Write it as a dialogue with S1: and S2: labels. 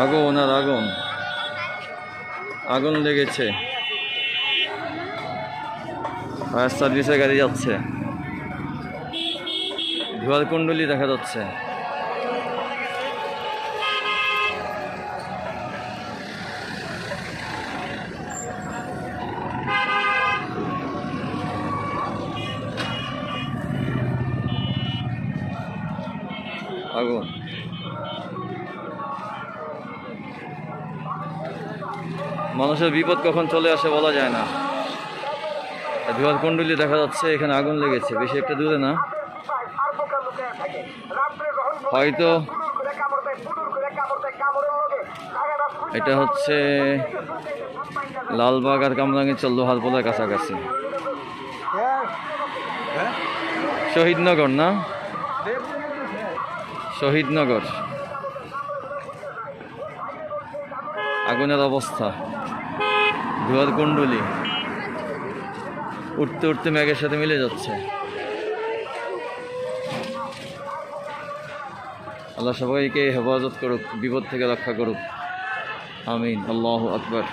S1: আগুন আর আগুন, আগুন লেগেছে। ফায়ার সার্ভিসের গাড়ি যাচ্ছে, ধোঁয়ার কুণ্ডলি দেখা যাচ্ছে। আগুন, মানুষের বিপদ কখন চলে আসে বলা যায় না। ধোঁয়ার কুণ্ডলি দেখা যাচ্ছে, এখানে আগুন লেগেছে, বেশি একটা দূরে না, হয়তো এটা হচ্ছে লালবাগ আর কামরাঙ্গীরচর লোহারপোলার কাছাকাছি। শহীদনগর না, শহীদনগর। আগুনের অবস্থা, ধোঁয়ার কুণ্ডলি উঠতে উঠতে মেঘের সাথে মিলে যাচ্ছে। আল্লাহ সবাইকে হেফাজত করুক, বিপদ থেকে রক্ষা করুক। আমিন। আল্লাহু আকবার।